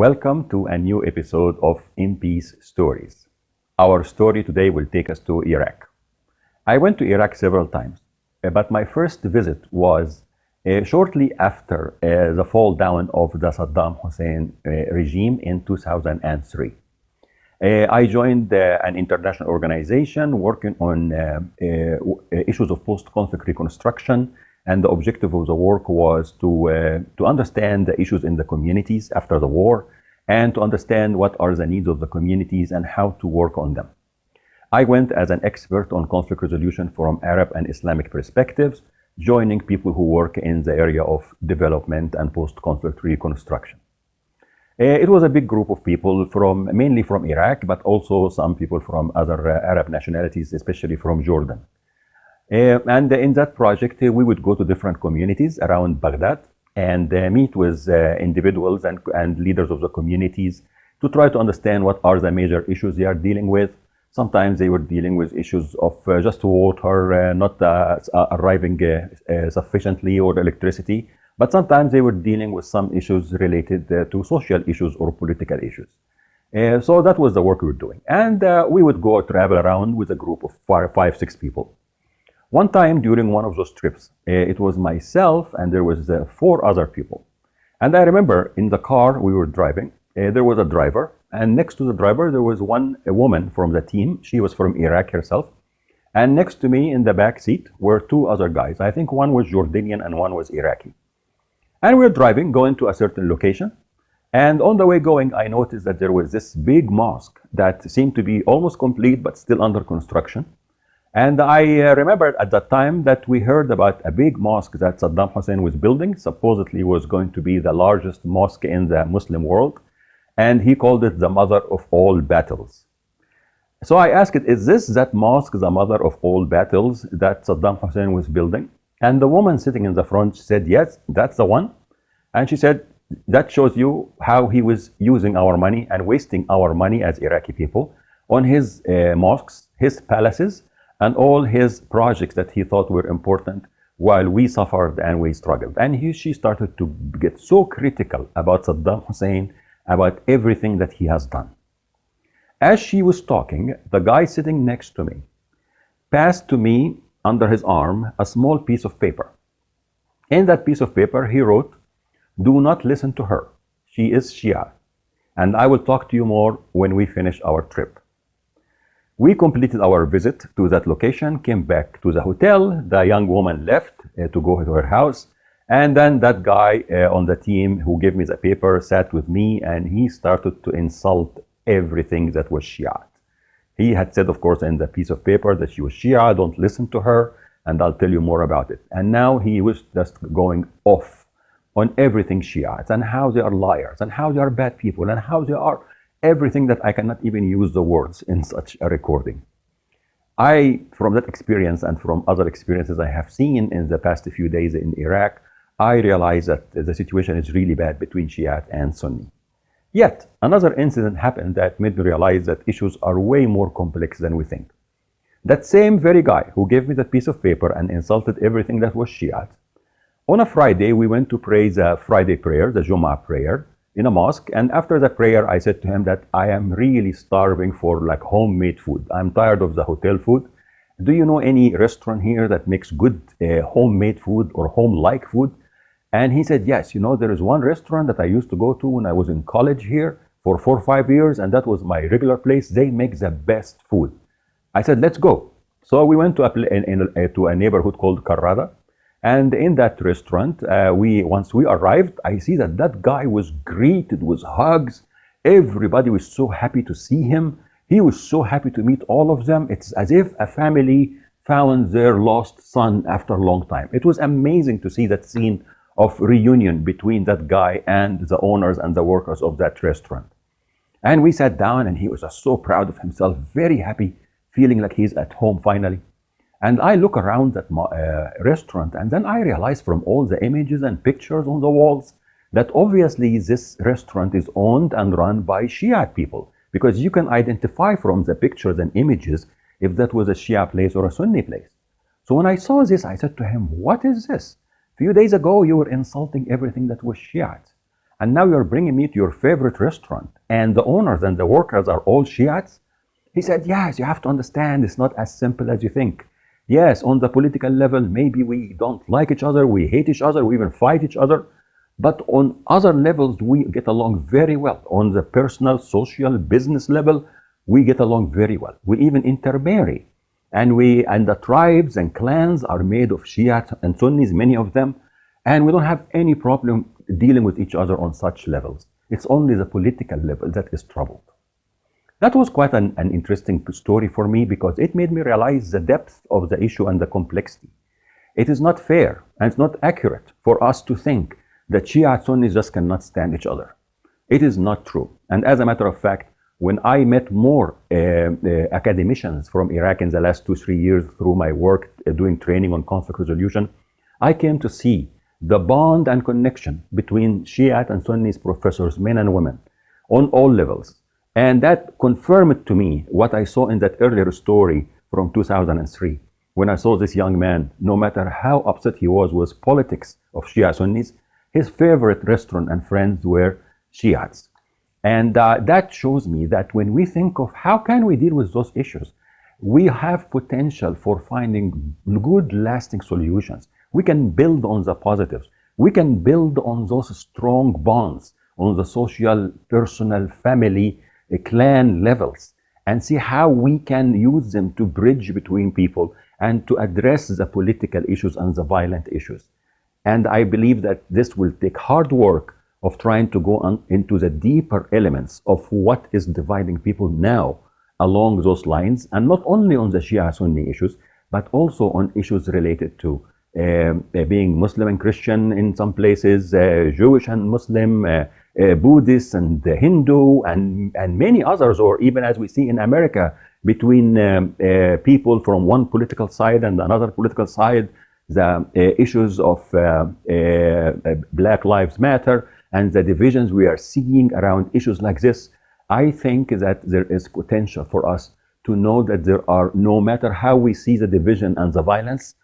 Welcome to a new episode of In Peace Stories. Our story today will take us to Iraq. I went to Iraq several times, but my first visit was shortly after the fall down of the Saddam Hussein regime in 2003. I joined an international organization working on issues of post-conflict reconstruction, and the objective of the work was to understand the issues in the communities after the war and to understand what are the needs of the communities and how to work on them. I went as an expert on conflict resolution from Arab and Islamic perspectives, joining people who work in the area of development and post-conflict reconstruction. It was a big group of people mainly from Iraq, but also some people from other Arab nationalities, especially from Jordan. And in that project, we would go to different communities around Baghdad and meet with individuals and leaders of the communities to try to understand what are the major issues they are dealing with. Sometimes they were dealing with issues of just water, not arriving sufficiently, or electricity, but sometimes they were dealing with some issues related to social issues or political issues. So that was the work we were doing. And we would go travel around with a group of five, six people. One time during one of those trips, it was myself and there was 4 other people. And I remember in the car we were driving, there was a driver, and next to the driver there was a woman from the team. She was from Iraq herself. And next to me in the back seat were 2 other guys. I think one was Jordanian and one was Iraqi. And we were driving, going to a certain location. And on the way going, I noticed that there was this big mosque that seemed to be almost complete but still under construction. And I remembered at that time that we heard about a big mosque that Saddam Hussein was building, supposedly was going to be the largest mosque in the Muslim world. And he called it the mother of all battles. So I asked it, is this that mosque, the mother of all battles that Saddam Hussein was building? And the woman sitting in the front said, yes, that's the one. And she said, that shows you how he was using our money and wasting our money as Iraqi people on his mosques, his palaces, and all his projects that he thought were important while we suffered and we struggled. And she started to get so critical about Saddam Hussein, about everything that he has done. As she was talking, the guy sitting next to me passed to me under his arm a small piece of paper. In that piece of paper, he wrote, "Do not listen to her. She is Shia, and I will talk to you more when we finish our trip." We completed our visit to that location, came back to the hotel. The young woman left to go to her house. And then that guy on the team who gave me the paper sat with me, and he started to insult everything that was Shia. He had said, of course, in the piece of paper that she was Shia, don't listen to her, and I'll tell you more about it. And now he was just going off on everything Shiites and how they are liars and how they are bad people and how they are everything that I cannot even use the words in such a recording. From that experience and from other experiences I have seen in the past few days in Iraq, I realized that the situation is really bad between Shia and Sunni. Yet, another incident happened that made me realize that issues are way more complex than we think. That same very guy who gave me that piece of paper and insulted everything that was Shia, on a Friday we went to pray the Friday prayer, the Jummah prayer, in a mosque, and after the prayer I said to him that I am really starving for like homemade food. I'm tired of the hotel food. Do you know any restaurant here that makes good homemade food or home-like food? And he said, yes, there is one restaurant that I used to go to when I was in college here for 4 or 5 years, and that was my regular place. They make the best food. I said, let's go. So we went to a neighborhood called Karrada. And in that restaurant, once we arrived, I see that guy was greeted with hugs. Everybody was so happy to see him. He was so happy to meet all of them. It's as if a family found their lost son after a long time. It was amazing to see that scene of reunion between that guy and the owners and the workers of that restaurant. And we sat down, and he was just so proud of himself, very happy, feeling like he's at home finally. And I look around that restaurant, and then I realize from all the images and pictures on the walls that obviously this restaurant is owned and run by Shia people, because you can identify from the pictures and images if that was a Shia place or a Sunni place. So when I saw this, I said to him, what is this? A few days ago, you were insulting everything that was Shiite. And now you're bringing me to your favorite restaurant, and the owners and the workers are all Shiites? He said, yes, you have to understand, it's not as simple as you think. Yes, on the political level, maybe we don't like each other, we hate each other, we even fight each other. But on other levels, we get along very well. On the personal, social, business level, we get along very well. We even intermarry. And the tribes and clans are made of Shia and Sunnis, many of them. And we don't have any problem dealing with each other on such levels. It's only the political level that is troubled. That was quite an interesting story for me, because it made me realize the depth of the issue and the complexity. It is not fair and it's not accurate for us to think that Shia and Sunnis just cannot stand each other. It is not true. And as a matter of fact, when I met more academicians from Iraq in the last 2-3 years through my work doing training on conflict resolution, I came to see the bond and connection between Shia and Sunnis professors, men and women, on all levels. And that confirmed to me what I saw in that earlier story from 2003, when I saw this young man, no matter how upset he was with politics of Shia Sunnis, his favorite restaurant and friends were Shiites. And that shows me that when we think of how can we deal with those issues, we have potential for finding good, lasting solutions. We can build on the positives. We can build on those strong bonds on the social, personal, family, clan levels, and see how we can use them to bridge between people and to address the political issues and the violent issues. And I believe that this will take hard work of trying to go on into the deeper elements of what is dividing people now along those lines, and not only on the Shia Sunni issues, but also on issues related to being Muslim and Christian in some places, Jewish and Muslim, Buddhist and Hindu, and many others, or even as we see in America, between people from one political side and another political side, the issues of Black Lives Matter and the divisions we are seeing around issues like this. I think that there is potential for us to know that there are, no matter how we see the division and the violence,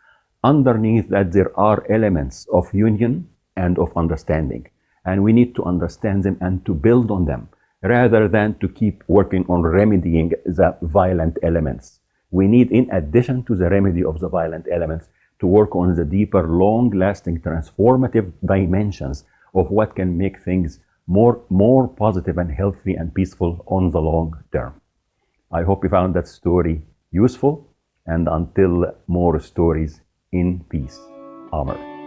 underneath that there are elements of union and of understanding. And we need to understand them and to build on them, rather than to keep working on remedying the violent elements. We need, in addition to the remedy of the violent elements, to work on the deeper, long-lasting, transformative dimensions of what can make things more positive and healthy and peaceful on the long term. I hope you found that story useful, and until more stories, in peace. Amen.